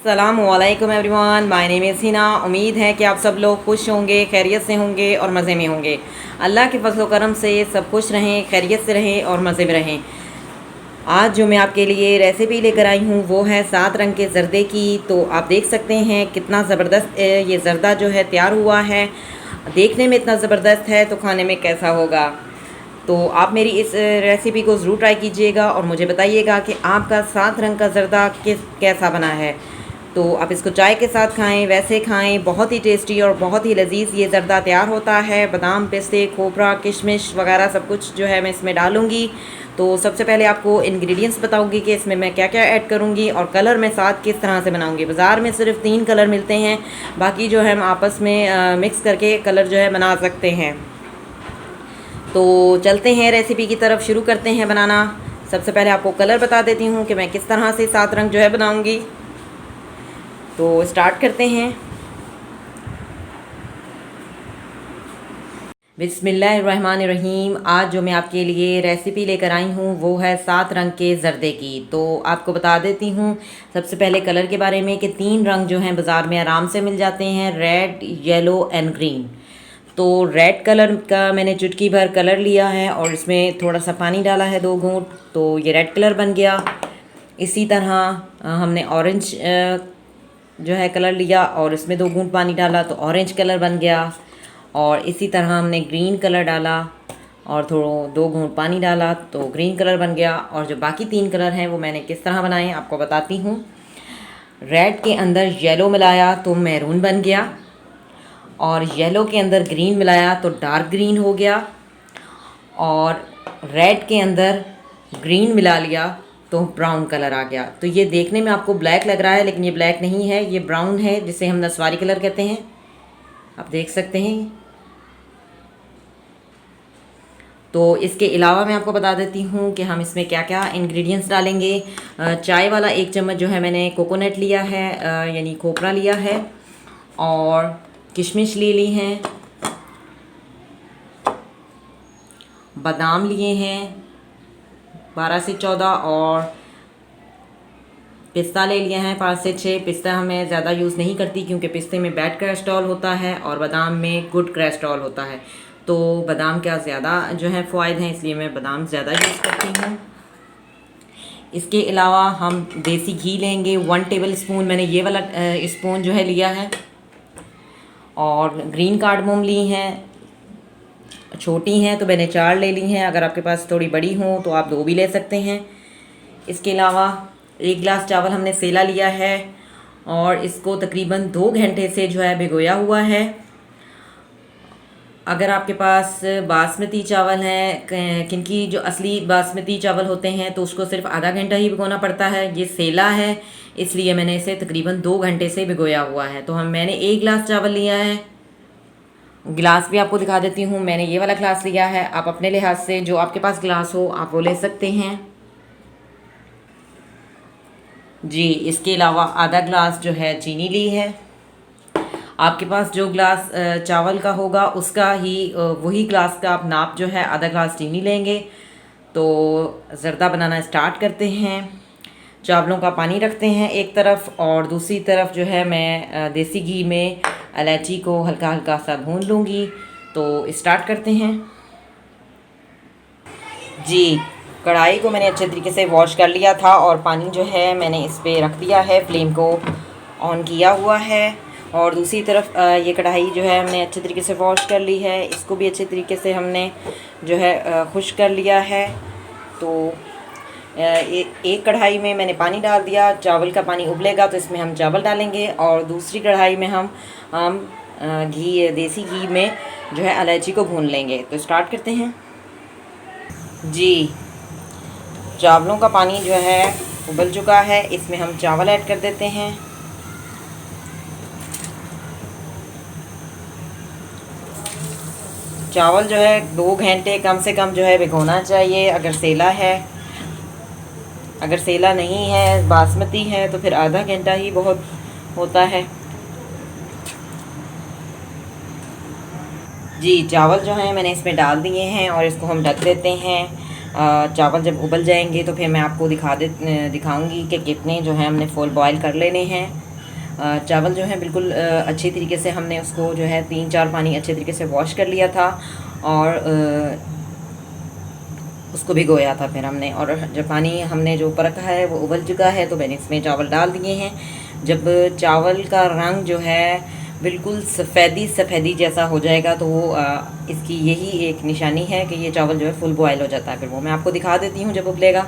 अस्सलामुअलैकुम everyone, my name is Hina. उम्मीद है कि आप सब लोग खुश होंगे, खैरियत से होंगे और मज़े में होंगे। अल्लाह के फजल करम से सब खुश रहें, खैरियत से रहें और मज़े में रहें। आज जो मैं आपके लिए रेसिपी लेकर आई हूँ वो है 7 रंग के ज़र्दे की। तो आप देख सकते हैं कितना ज़बरदस्त ये ज़र्दा जो है तैयार हुआ है। देखने में इतना ज़बरदस्त है तो खाने में कैसा होगा। तो आप मेरी इस रेसिपी को ज़रूर ट्राई कीजिएगा और मुझे बताइएगा कि आपका 7 रंग का ज़र्दा कैसा बना है। तो आप इसको चाय के साथ खाएं, वैसे खाएं, बहुत ही टेस्टी और बहुत ही लजीज ये ज़र्दा तैयार होता है। बादाम, पिस्ते, खोपरा, किशमिश वगैरह सब कुछ जो है मैं इसमें डालूँगी। तो सबसे पहले आपको इंग्रेडिएंट्स बताऊंगी कि इसमें मैं क्या क्या ऐड करूंगी और कलर मैं साथ किस तरह से बनाऊंगी। बाज़ार में सिर्फ 3 कलर मिलते हैं, बाकी जो है हम आपस में मिक्स करके कलर जो है बना सकते हैं। तो चलते हैं रेसिपी की तरफ, शुरू करते हैं बनाना। सबसे पहले आपको कलर बता देती हूँ कि मैं किस तरह से 7 रंग जो है बनाऊंगी। तो स्टार्ट करते हैं। बिस्मिल्लाहिर्रहमानिर्रहीम। आज जो मैं आपके लिए रेसिपी लेकर आई हूँ वो है 7 रंग के ज़र्दे की। तो आपको बता देती हूँ सबसे पहले कलर के बारे में कि 3 रंग जो हैं बाज़ार में आराम से मिल जाते हैं, रेड, येलो एंड ग्रीन। तो रेड कलर का मैंने चुटकी भर कलर लिया है और इसमें थोड़ा सा पानी डाला है 2 घूंट, तो ये रेड कलर बन गया। इसी तरह हमने ऑरेंज जो है कलर लिया और इसमें 2 घूंट पानी डाला तो ऑरेंज कलर बन गया। और इसी तरह हमने ग्रीन कलर डाला और थोड़ा 2 घूंट पानी डाला तो ग्रीन कलर बन गया। और जो बाकी 3 कलर हैं वो मैंने किस तरह बनाए आपको बताती हूँ। रेड के अंदर येलो मिलाया तो मैरून बन गया, और येलो के अंदर ग्रीन मिलाया तो डार्क ग्रीन हो गया, और रेड के अंदर ग्रीन मिला लिया तो ब्राउन कलर आ गया। तो ये देखने में आपको ब्लैक लग रहा है लेकिन ये ब्लैक नहीं है, ये ब्राउन है जिसे हम नस्वारी कलर कहते हैं। आप देख सकते हैं। तो इसके अलावा मैं आपको बता देती हूँ कि हम इसमें क्या क्या इंग्रेडिएंट्स डालेंगे। चाय वाला 1 चम्मच जो है मैंने कोकोनट लिया है, यानी खोपरा लिया है, और किशमिश ले ली हैं, बादाम लिए हैं 12 से 14, और पिस्ता ले लिए हैं 5 से 6। पिस्ता हमें ज़्यादा यूज़ नहीं करती क्योंकि पिस्ते में बैड कोलेस्ट्रॉल होता है और बादाम में गुड कोलेस्ट्रॉल होता है। तो बादाम का ज़्यादा जो है फ़ायदे हैं, इसलिए मैं बादाम ज़्यादा यूज़ करती हूँ। इसके अलावा हम देसी घी लेंगे 1 टेबल स्पून, मैंने ये वाला स्पून जो है लिया है। और ग्रीन कार्डमम ली हैं, छोटी हैं तो मैंने 4 ले ली हैं। अगर आपके पास थोड़ी बड़ी हो तो आप 2 भी ले सकते हैं। इसके अलावा 1 गिलास चावल हमने सेला लिया है और इसको तकरीबन 2 घंटे से जो है भिगोया हुआ है। अगर आपके पास बासमती चावल हैं, किनकी जो असली बासमती चावल होते हैं, तो उसको सिर्फ आधा घंटा ही भिगोना पड़ता है। ये सेला है इसलिए मैंने इसे तकरीबन 2 घंटे से भिगोया हुआ है। तो मैंने 1 गिलास चावल लिया है। गिलास भी आपको दिखा देती हूँ, मैंने ये वाला गिलास लिया है। आप अपने लिहाज से जो आपके पास गिलास हो आप वो ले सकते हैं जी। इसके अलावा आधा गिलास जो है चीनी ली है। आपके पास जो गिलास चावल का होगा उसका ही वही गिलास का आप नाप जो है आधा गिलास चीनी लेंगे। तो ज़र्दा बनाना स्टार्ट करते हैं। चावलों का पानी रखते हैं एक तरफ, और दूसरी तरफ जो है मैं देसी घी में इलायची को हल्का हल्का सा भून लूँगी। तो स्टार्ट करते हैं जी। कढ़ाई को मैंने अच्छे तरीके से वॉश कर लिया था और पानी जो है मैंने इस पर रख दिया है, फ्लेम को ऑन किया हुआ है। और दूसरी तरफ ये कढ़ाई जो है हमने अच्छे तरीके से वॉश कर ली है, इसको भी अच्छे तरीके से हमने जो है खुश्क कर लिया है। तो एक कढ़ाई में मैंने पानी डाल दिया, चावल का पानी उबलेगा तो इसमें हम चावल डालेंगे, और दूसरी कढ़ाई में हम घी, देसी घी में जो है इलायची को भून लेंगे। तो स्टार्ट करते हैं जी। चावलों का पानी जो है उबल चुका है, इसमें हम चावल ऐड कर देते हैं। चावल जो है 2 घंटे कम से कम जो है भिगोना चाहिए अगर सेला है। अगर सेला नहीं है, बासमती है, तो फिर आधा घंटा ही बहुत होता है जी। चावल जो हैं मैंने इसमें डाल दिए हैं और इसको हम ढक देते हैं। चावल जब उबल जाएंगे तो फिर मैं आपको दिखाऊंगी कि कितने जो है हमने फुल बॉयल कर लेने हैं। चावल जो है बिल्कुल अच्छी तरीके से हमने उसको जो है 3-4 पानी अच्छे तरीके से वॉश कर लिया था और उसको भिगोया था फिर हमने। और जब पानी हमने जो ऊपर रखा है वो उबल चुका है तो मैंने इसमें चावल डाल दिए हैं। जब चावल का रंग जो है बिल्कुल सफ़ेदी जैसा हो जाएगा तो वो इसकी यही एक निशानी है कि ये चावल जो है फुल बॉयल हो जाता है। फिर वो मैं आपको दिखा देती हूँ जब उबलेगा।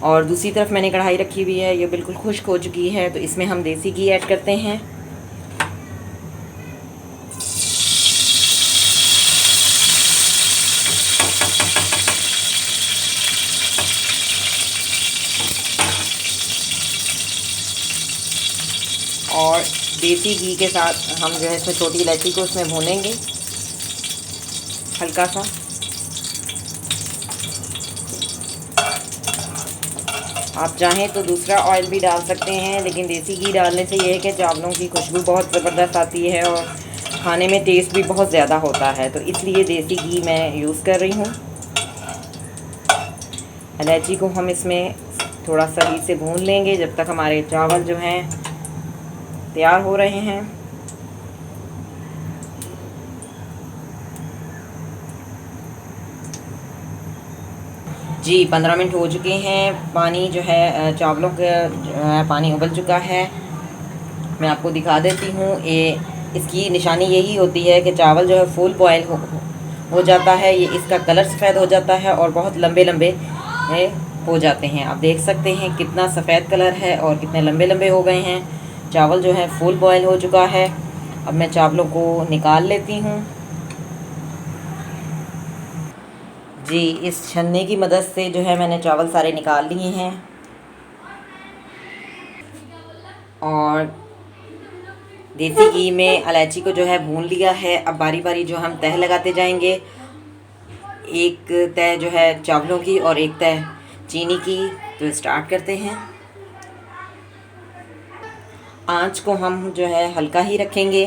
और दूसरी तरफ मैंने कढ़ाई रखी हुई है, ये बिल्कुल खुश्क हो चुकी है, तो इसमें हम देसी घी ऐड करते हैं। और देसी घी के साथ हम जो है इसमें छोटी इलायची को इसमें भूनेंगे हल्का सा। आप चाहें तो दूसरा ऑयल भी डाल सकते हैं, लेकिन देसी घी डालने से ये है कि चावलों की खुशबू बहुत ज़बरदस्त आती है और खाने में टेस्ट भी बहुत ज़्यादा होता है, तो इसलिए देसी घी मैं यूज़ कर रही हूँ। इलायची को हम इसमें थोड़ा सा घी से भून लेंगे जब तक हमारे चावल जो हैं तैयार हो रहे हैं। जी 15 मिनट हो चुके हैं। पानी जो है चावलों का जो है पानी उबल चुका है। मैं आपको दिखा देती हूँ। ये इसकी निशानी यही होती है कि चावल जो है फुल बॉयल हो जाता है, ये इसका कलर सफ़ेद हो जाता है और बहुत लंबे लंबे हो जाते हैं। आप देख सकते हैं कितना सफ़ेद कलर है और कितने लंबे लंबे हो गए हैं। चावल जो है फुल बॉयल हो चुका है। अब मैं चावलों को निकाल लेती हूँ। जी इस छन्ने की मदद से जो है मैंने चावल सारे निकाल लिए हैं और देसी घी में इलायची को जो है भून लिया है। अब बारी बारी जो हम तह लगाते जाएंगे, एक तह जो है चावलों की और एक तह चीनी की। तो स्टार्ट करते हैं। आंच को हम जो है हल्का ही रखेंगे।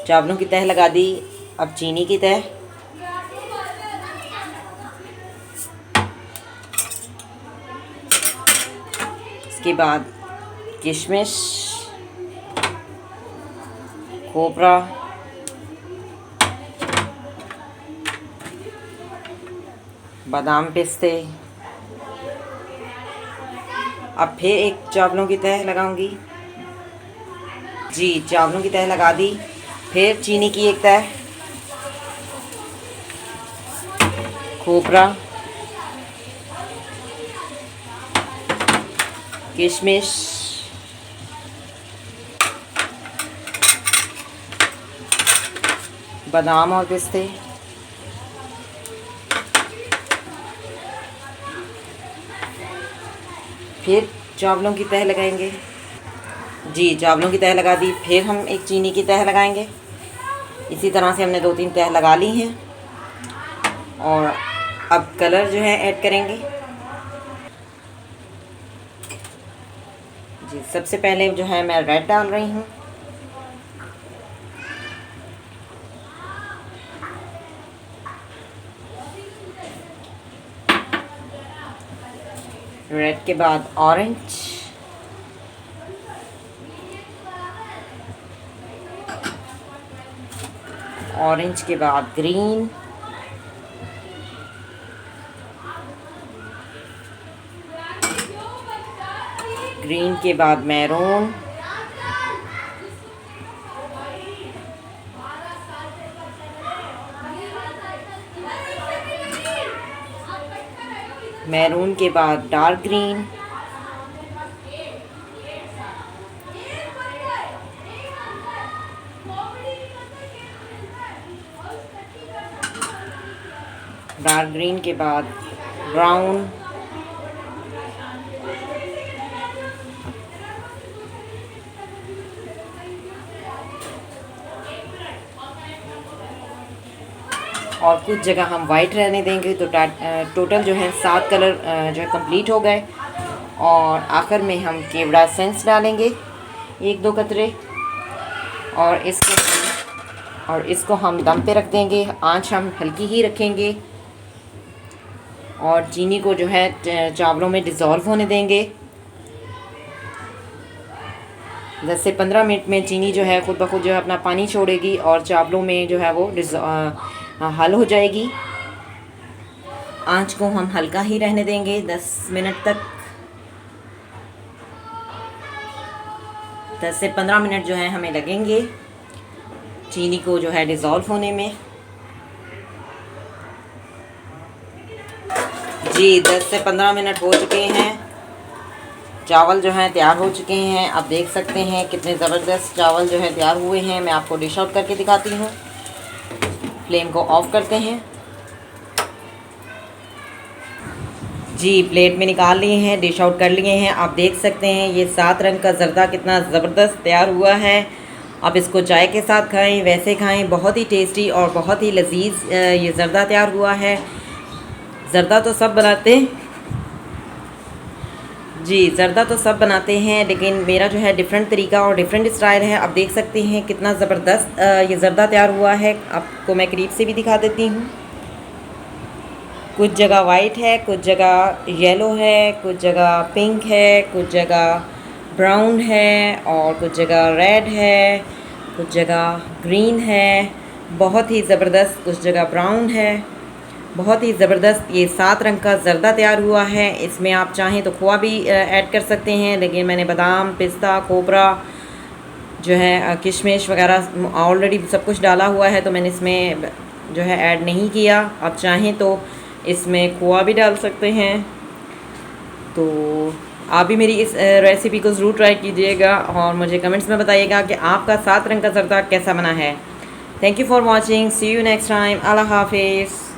चावलों की तह लगा दी, अब चीनी की तह। इसके बाद किशमिश, खोपरा, बादाम, पिस्ते। अब फिर एक चावलों की तह लगाऊंगी। जी चावलों की तह लगा दी, फिर चीनी की एक तह, खोपरा, किशमिश, बादाम और पिस्ते, फिर चावलों की तह लगाएंगे। जी चावलों की तह लगा दी, फिर हम एक चीनी की तह लगाएंगे। इसी तरह से हमने 2-3 तह लगा ली हैं और अब कलर जो है ऐड करेंगे। जी सबसे पहले जो है मैं रेड डाल रही हूँ। रेड के बाद ऑरेंज, ऑरेंज के बाद ग्रीन, ग्रीन के बाद मैरून, मैरून के बाद डार्क ग्रीन, डार्क ग्रीन के बाद ब्राउन, और कुछ जगह हम वाइट रहने देंगे। तो टोटल जो है 7 कलर जो है कंप्लीट हो गए। और आखिर में हम केवड़ा एसेंस डालेंगे 1-2 कतरे और इसको हम दम पे रख देंगे। आंच हम हल्की ही रखेंगे और चीनी को जो है चावलों में डिज़ोल्व होने देंगे। 10 से 15 मिनट में चीनी जो है ख़ुद ब खुद जो है अपना पानी छोड़ेगी और चावलों में जो है वो हल हो जाएगी। आंच को हम हल्का ही रहने देंगे 10 मिनट तक। 10 से 15 मिनट जो है हमें लगेंगे चीनी को जो है डिज़ोल्व होने में। जी 10 से 15 मिनट हो चुके हैं, चावल जो हैं तैयार हो चुके हैं। आप देख सकते हैं कितने ज़बरदस्त चावल जो है तैयार हुए हैं। मैं आपको डिश आउट करके दिखाती हूँ। फ्लेम को ऑफ करते हैं। जी प्लेट में निकाल लिए हैं, डिश आउट कर लिए हैं। आप देख सकते हैं ये 7 रंग का ज़र्दा कितना ज़बरदस्त तैयार हुआ है। आप इसको चाय के साथ खाएं, वैसे खाएं, बहुत ही टेस्टी और बहुत ही लजीज ये ज़र्दा तैयार हुआ है। ज़र्दा तो सब बनाते हैं जी, ज़र्दा तो सब बनाते हैं, लेकिन मेरा जो है डिफरेंट तरीका और डिफरेंट स्टाइल है। आप देख सकते हैं कितना ज़बरदस्त ये ज़र्दा तैयार हुआ है। आपको मैं करीब से भी दिखा देती हूँ। कुछ जगह वाइट है, कुछ जगह येलो है, कुछ जगह पिंक है, कुछ जगह ब्राउन है और कुछ जगह रेड है, कुछ जगह ग्रीन है। बहुत ही ज़बरदस्त। कुछ जगह ब्राउन है। बहुत ही ज़बरदस्त ये 7 रंग का ज़र्दा तैयार हुआ है। इसमें आप चाहें तो खोआ भी ऐड कर सकते हैं, लेकिन मैंने बादाम, पिस्ता, खोपरा जो है किशमिश वगैरह ऑलरेडी सब कुछ डाला हुआ है, तो मैंने इसमें जो है ऐड नहीं किया। आप चाहें तो इसमें खोआ भी डाल सकते हैं। तो आप भी मेरी इस रेसिपी को ज़रूर ट्राई कीजिएगा और मुझे कमेंट्स में बताइएगा कि आपका 7 रंग का ज़र्दा कैसा बना है। Thank you for watching. See you next time. अल्लाह हाफिज़।